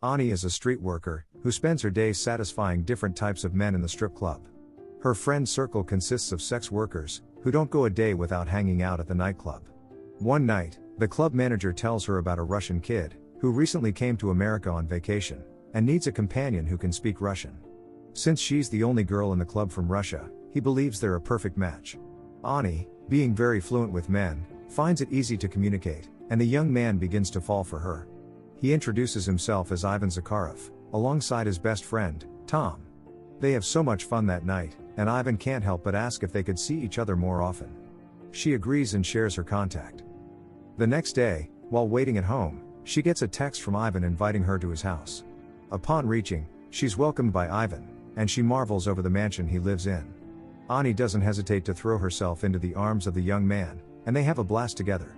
Ani is a street worker, who spends her days satisfying different types of men in the strip club. Her friend circle consists of sex workers, who don't go a day without hanging out at the nightclub. One night, the club manager tells her about a Russian kid, who recently came to America on vacation, and needs a companion who can speak Russian. Since she's the only girl in the club from Russia, he believes they're a perfect match. Ani, being very fluent with men, finds it easy to communicate, and the young man begins to fall for her. He introduces himself as Ivan Zakharov, alongside his best friend, Tom. They have so much fun that night, and Ivan can't help but ask if they could see each other more often. She agrees and shares her contact. The next day, while waiting at home, she gets a text from Ivan inviting her to his house. Upon reaching, she's welcomed by Ivan, and she marvels over the mansion he lives in. Ani doesn't hesitate to throw herself into the arms of the young man, and they have a blast together.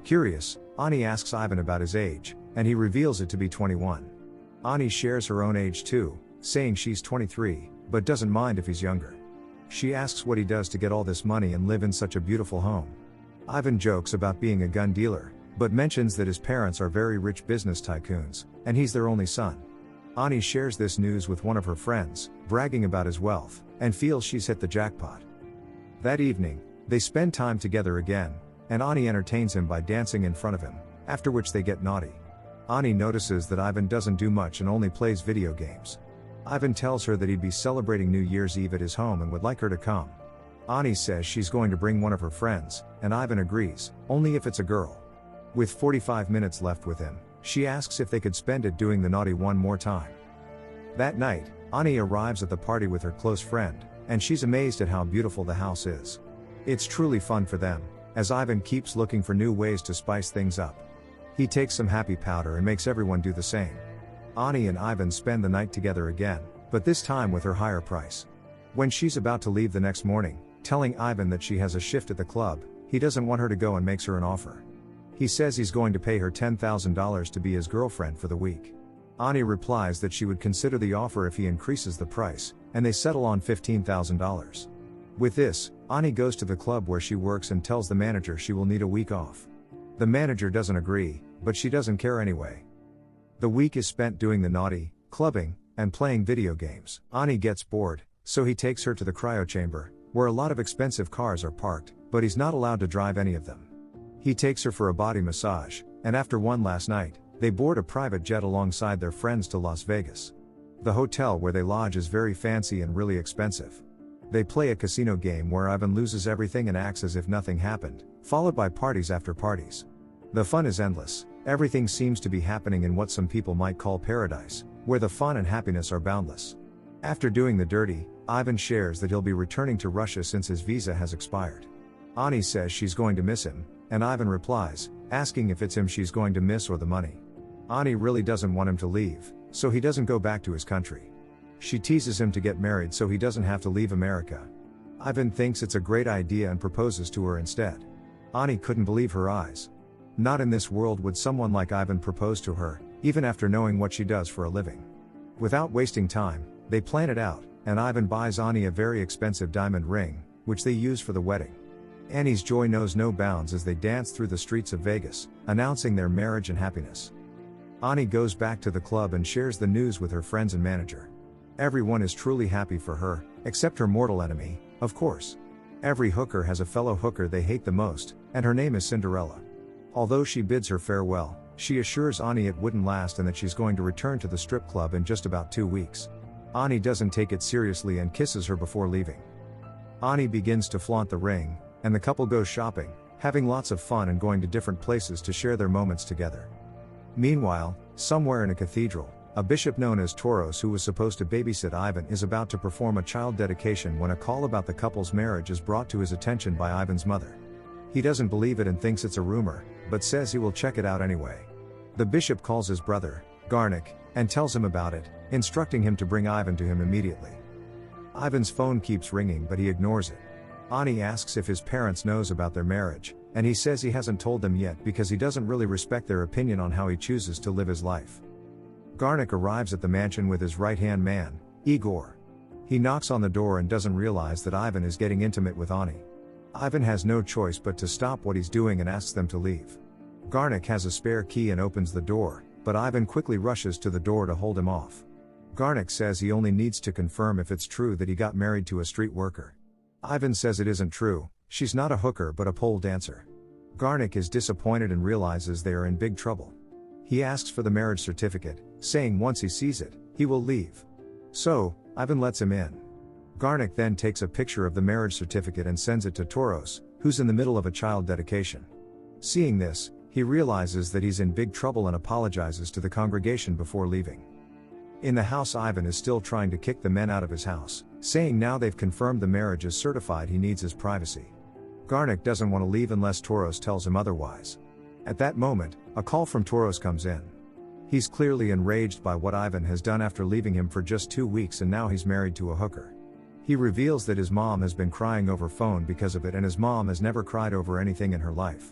Curious, Ani asks Ivan about his age, and he reveals it to be 21. Ani shares her own age too, saying she's 23, but doesn't mind if he's younger. She asks what he does to get all this money and live in such a beautiful home. Ivan jokes about being a gun dealer, but mentions that his parents are very rich business tycoons, and he's their only son. Ani shares this news with one of her friends, bragging about his wealth, and feels she's hit the jackpot. That evening, they spend time together again, and Ani entertains him by dancing in front of him, after which they get naughty. Ani notices that Ivan doesn't do much and only plays video games. Ivan tells her that he'd be celebrating New Year's Eve at his home and would like her to come. Ani says she's going to bring one of her friends, and Ivan agrees, only if it's a girl. With 45 minutes left with him, she asks if they could spend it doing the naughty one more time. That night, Ani arrives at the party with her close friend, and she's amazed at how beautiful the house is. It's truly fun for them, as Ivan keeps looking for new ways to spice things up. He takes some happy powder and makes everyone do the same. Ani and Ivan spend the night together again, but this time with her higher price. When she's about to leave the next morning, telling Ivan that she has a shift at the club, he doesn't want her to go and makes her an offer. He says he's going to pay her $10,000 to be his girlfriend for the week. Ani replies that she would consider the offer if he increases the price, and they settle on $15,000. With this, Ani goes to the club where she works and tells the manager she will need a week off. The manager doesn't agree, but she doesn't care anyway. The week is spent doing the naughty, clubbing, and playing video games. Ani gets bored, so he takes her to the cryo chamber, where a lot of expensive cars are parked, but he's not allowed to drive any of them. He takes her for a body massage, and after one last night, they board a private jet alongside their friends to Las Vegas. The hotel where they lodge is very fancy and really expensive. They play a casino game where Ivan loses everything and acts as if nothing happened, followed by parties after parties. The fun is endless. Everything seems to be happening in what some people might call paradise, where the fun and happiness are boundless. After doing the dirty, Ivan shares that he'll be returning to Russia since his visa has expired. Ani says she's going to miss him, and Ivan replies, asking if it's him she's going to miss or the money. Ani really doesn't want him to leave, so he doesn't go back to his country. She teases him to get married so he doesn't have to leave America. Ivan thinks it's a great idea and proposes to her instead. Ani couldn't believe her eyes. Not in this world would someone like Ivan propose to her, even after knowing what she does for a living. Without wasting time, they plan it out, and Ivan buys Ani a very expensive diamond ring, which they use for the wedding. Annie's joy knows no bounds as they dance through the streets of Vegas, announcing their marriage and happiness. Ani goes back to the club and shares the news with her friends and manager. Everyone is truly happy for her, except her mortal enemy, of course. Every hooker has a fellow hooker they hate the most, and her name is Cinderella. Although she bids her farewell, she assures Ani it wouldn't last and that she's going to return to the strip club in just about 2 weeks. Ani doesn't take it seriously and kisses her before leaving. Ani begins to flaunt the ring, and the couple goes shopping, having lots of fun and going to different places to share their moments together. Meanwhile, somewhere in a cathedral, a bishop known as Tauros, who was supposed to babysit Ivan, is about to perform a child dedication when a call about the couple's marriage is brought to his attention by Ivan's mother. He doesn't believe it and thinks it's a rumor, but says he will check it out anyway. The bishop calls his brother, Garnik, and tells him about it, instructing him to bring Ivan to him immediately. Ivan's phone keeps ringing but he ignores it. Ani asks if his parents knows about their marriage, and he says he hasn't told them yet because he doesn't really respect their opinion on how he chooses to live his life. Garnik arrives at the mansion with his right-hand man, Igor. He knocks on the door and doesn't realize that Ivan is getting intimate with Ani. Ivan has no choice but to stop what he's doing and asks them to leave. Garnik has a spare key and opens the door, but Ivan quickly rushes to the door to hold him off. Garnik says he only needs to confirm if it's true that he got married to a street worker. Ivan says it isn't true, she's not a hooker but a pole dancer. Garnik is disappointed and realizes they are in big trouble. He asks for the marriage certificate, saying once he sees it, he will leave. So, Ivan lets him in. Garnik then takes a picture of the marriage certificate and sends it to Tauros, who's in the middle of a child dedication. Seeing this, he realizes that he's in big trouble and apologizes to the congregation before leaving. In the house, Ivan is still trying to kick the men out of his house, saying now they've confirmed the marriage is certified he needs his privacy. Garnik doesn't want to leave unless Tauros tells him otherwise. At that moment, a call from Tauros comes in. He's clearly enraged by what Ivan has done after leaving him for just 2 weeks and now he's married to a hooker. He reveals that his mom has been crying over phone because of it and his mom has never cried over anything in her life.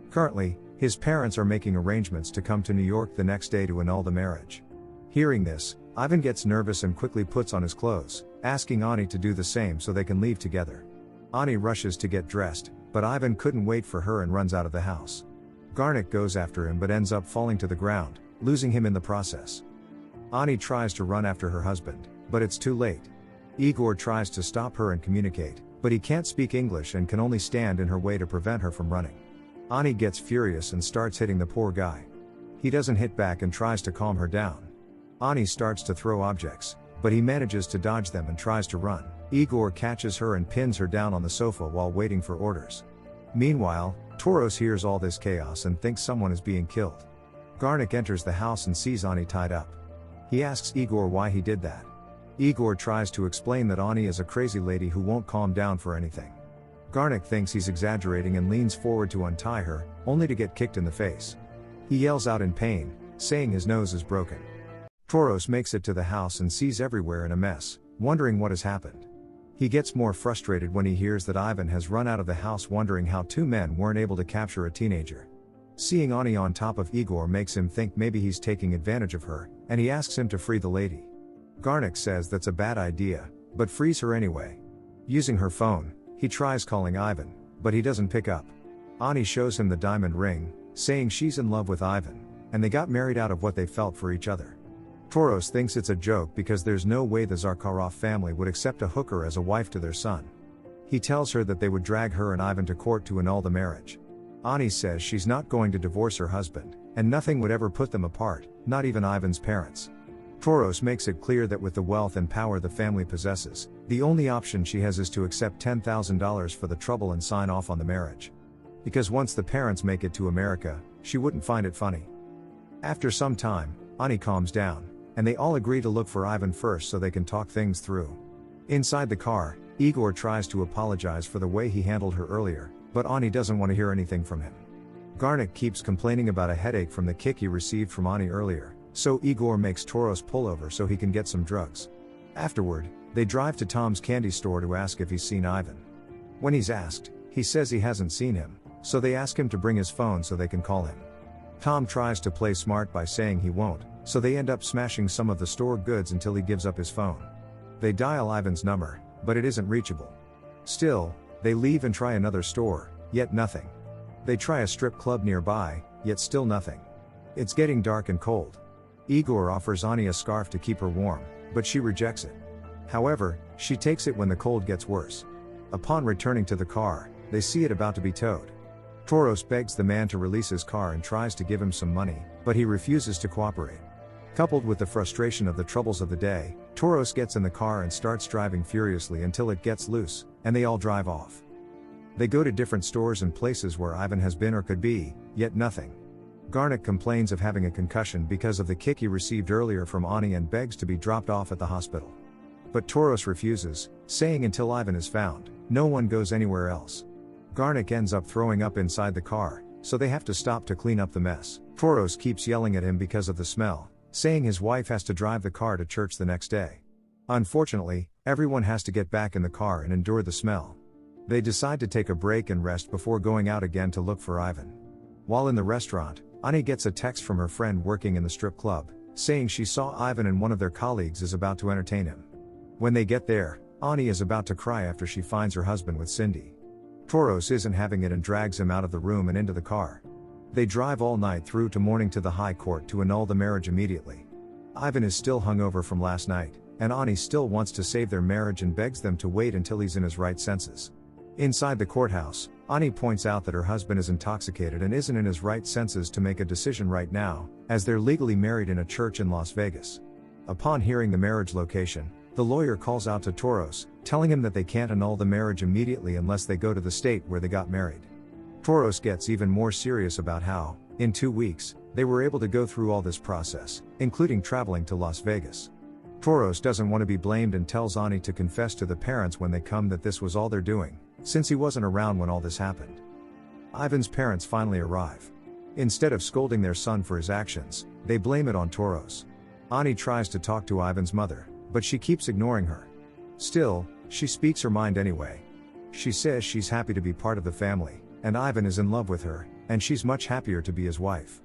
Currently, his parents are making arrangements to come to New York the next day to annul the marriage. Hearing this, Ivan gets nervous and quickly puts on his clothes, asking Ani to do the same so they can leave together. Ani rushes to get dressed, but Ivan couldn't wait for her and runs out of the house. Garnik goes after him but ends up falling to the ground, losing him in the process. Ani tries to run after her husband, but it's too late. Igor tries to stop her and communicate, but he can't speak English and can only stand in her way to prevent her from running. Ani gets furious and starts hitting the poor guy. He doesn't hit back and tries to calm her down. Ani starts to throw objects, but he manages to dodge them and tries to run. Igor catches her and pins her down on the sofa while waiting for orders. Meanwhile, Tauros hears all this chaos and thinks someone is being killed. Garnik enters the house and sees Ani tied up. He asks Igor why he did that. Igor tries to explain that Ani is a crazy lady who won't calm down for anything. Garnik thinks he's exaggerating and leans forward to untie her, only to get kicked in the face. He yells out in pain, saying his nose is broken. Tauros makes it to the house and sees everywhere in a mess, wondering what has happened. He gets more frustrated when he hears that Ivan has run out of the house, wondering how 2 men weren't able to capture a teenager. Seeing Ani on top of Igor makes him think maybe he's taking advantage of her, and he asks him to free the lady. Garnik says that's a bad idea, but frees her anyway. Using her phone, he tries calling Ivan, but he doesn't pick up. Ani shows him the diamond ring, saying she's in love with Ivan, and they got married out of what they felt for each other. Tauros thinks it's a joke because there's no way the Zakharov family would accept a hooker as a wife to their son. He tells her that they would drag her and Ivan to court to annul the marriage. Ani says she's not going to divorce her husband, and nothing would ever put them apart, not even Ivan's parents. Tauros makes it clear that with the wealth and power the family possesses, the only option she has is to accept $10,000 for the trouble and sign off on the marriage. Because once the parents make it to America, she wouldn't find it funny. After some time, Ani calms down, and they all agree to look for Ivan first so they can talk things through. Inside the car, Igor tries to apologize for the way he handled her earlier, but Ani doesn't want to hear anything from him. Garnik keeps complaining about a headache from the kick he received from Ani earlier, so Igor makes Tauros pull over so he can get some drugs. Afterward, they drive to Tom's candy store to ask if he's seen Ivan. When he's asked, he says he hasn't seen him, so they ask him to bring his phone so they can call him. Tom tries to play smart by saying he won't, so they end up smashing some of the store goods until he gives up his phone. They dial Ivan's number, but it isn't reachable. Still, they leave and try another store, yet nothing. They try a strip club nearby, yet still nothing. It's getting dark and cold. Igor offers Ani a scarf to keep her warm, but she rejects it. However, she takes it when the cold gets worse. Upon returning to the car, they see it about to be towed. Tauros begs the man to release his car and tries to give him some money, but he refuses to cooperate. Coupled with the frustration of the troubles of the day, Tauros gets in the car and starts driving furiously until it gets loose, and they all drive off. They go to different stores and places where Ivan has been or could be, yet nothing. Garnik complains of having a concussion because of the kick he received earlier from Ani and begs to be dropped off at the hospital. But Tauros refuses, saying until Ivan is found, no one goes anywhere else. Garnik ends up throwing up inside the car, so they have to stop to clean up the mess. Tauros keeps yelling at him because of the smell, saying his wife has to drive the car to church the next day. Unfortunately, everyone has to get back in the car and endure the smell. They decide to take a break and rest before going out again to look for Ivan. While in the restaurant, Ani gets a text from her friend working in the strip club, saying she saw Ivan and one of their colleagues is about to entertain him. When they get there, Ani is about to cry after she finds her husband with Cindy. Tauros isn't having it and drags him out of the room and into the car. They drive all night through to morning to the high court to annul the marriage immediately. Ivan is still hungover from last night, and Ani still wants to save their marriage and begs them to wait until he's in his right senses. Inside the courthouse, Ani points out that her husband is intoxicated and isn't in his right senses to make a decision right now, as they're legally married in a church in Las Vegas. Upon hearing the marriage location, the lawyer calls out to Tauros, telling him that they can't annul the marriage immediately unless they go to the state where they got married. Tauros gets even more serious about how, in 2 weeks, they were able to go through all this process, including traveling to Las Vegas. Tauros doesn't want to be blamed and tells Ani to confess to the parents when they come that this was all they're doing, since he wasn't around when all this happened. Ivan's parents finally arrive. Instead of scolding their son for his actions, they blame it on Tauros. Ani tries to talk to Ivan's mother, but she keeps ignoring her. Still, she speaks her mind anyway. She says she's happy to be part of the family, and Ivan is in love with her, and she's much happier to be his wife.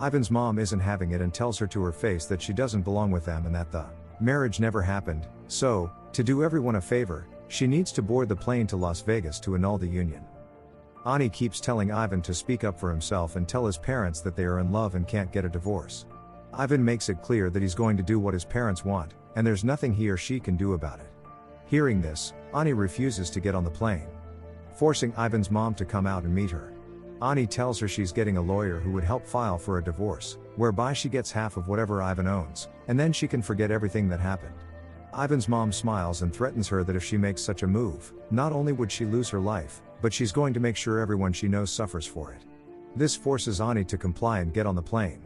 Ivan's mom isn't having it and tells her to her face that she doesn't belong with them and that the marriage never happened, so, to do everyone a favor, she needs to board the plane to Las Vegas to annul the union. Ani keeps telling Ivan to speak up for himself and tell his parents that they are in love and can't get a divorce. Ivan makes it clear that he's going to do what his parents want, and there's nothing he or she can do about it. Hearing this, Ani refuses to get on the plane, forcing Ivan's mom to come out and meet her. Ani tells her she's getting a lawyer who would help file for a divorce, whereby she gets half of whatever Ivan owns, and then she can forget everything that happened. Ivan's mom smiles and threatens her that if she makes such a move, not only would she lose her life, but she's going to make sure everyone she knows suffers for it. This forces Ani to comply and get on the plane.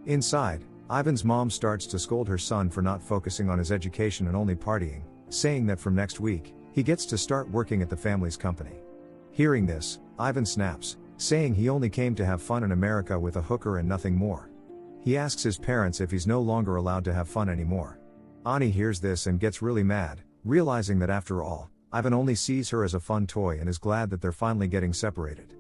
Inside, Ivan's mom starts to scold her son for not focusing on his education and only partying, saying that from next week, he gets to start working at the family's company. Hearing this, Ivan snaps, saying he only came to have fun in America with a hooker and nothing more. He asks his parents if he's no longer allowed to have fun anymore. Ani hears this and gets really mad, realizing that after all, Ivan only sees her as a fun toy and is glad that they're finally getting separated.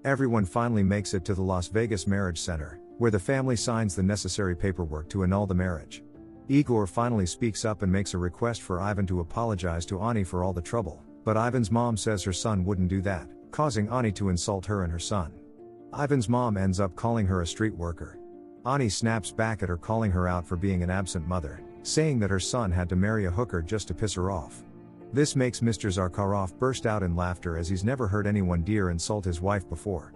Everyone finally makes it to the Las Vegas Marriage Center, where the family signs the necessary paperwork to annul the marriage. Igor finally speaks up and makes a request for Ivan to apologize to Ani for all the trouble, but Ivan's mom says her son wouldn't do that, causing Ani to insult her and her son. Ivan's mom ends up calling her a street worker. Ani snaps back at her, calling her out for being an absent mother, saying that her son had to marry a hooker just to piss her off. This makes Mr. Zakharov burst out in laughter, as he's never heard anyone dare insult his wife before.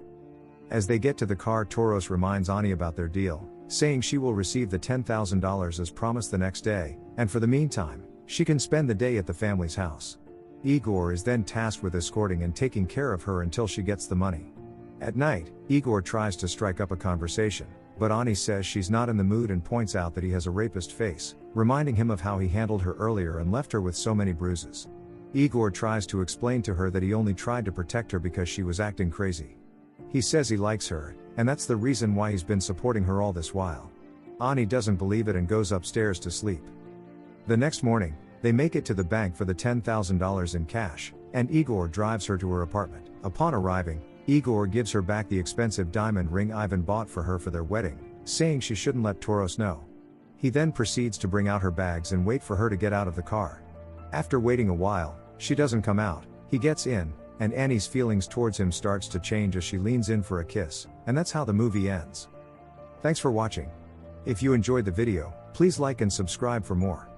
As they get to the car, Tauros reminds Ani about their deal, saying she will receive the $10,000 as promised the next day, and for the meantime, she can spend the day at the family's house. Igor is then tasked with escorting and taking care of her until she gets the money. At night, Igor tries to strike up a conversation, but Ani says she's not in the mood and points out that he has a rapist face, reminding him of how he handled her earlier and left her with so many bruises. Igor tries to explain to her that he only tried to protect her because she was acting crazy. He says he likes her, and that's the reason why he's been supporting her all this while. Ani doesn't believe it and goes upstairs to sleep. The next morning, they make it to the bank for the $10,000 in cash, and Igor drives her to her apartment. Upon arriving, Igor gives her back the expensive diamond ring Ivan bought for her for their wedding, saying she shouldn't let Tauros know. He then proceeds to bring out her bags and wait for her to get out of the car. After waiting a while, she doesn't come out. He gets in, and Annie's feelings towards him starts to change as she leans in for a kiss, and that's how the movie ends. Thanks for watching. If you enjoyed the video, please like and subscribe for more.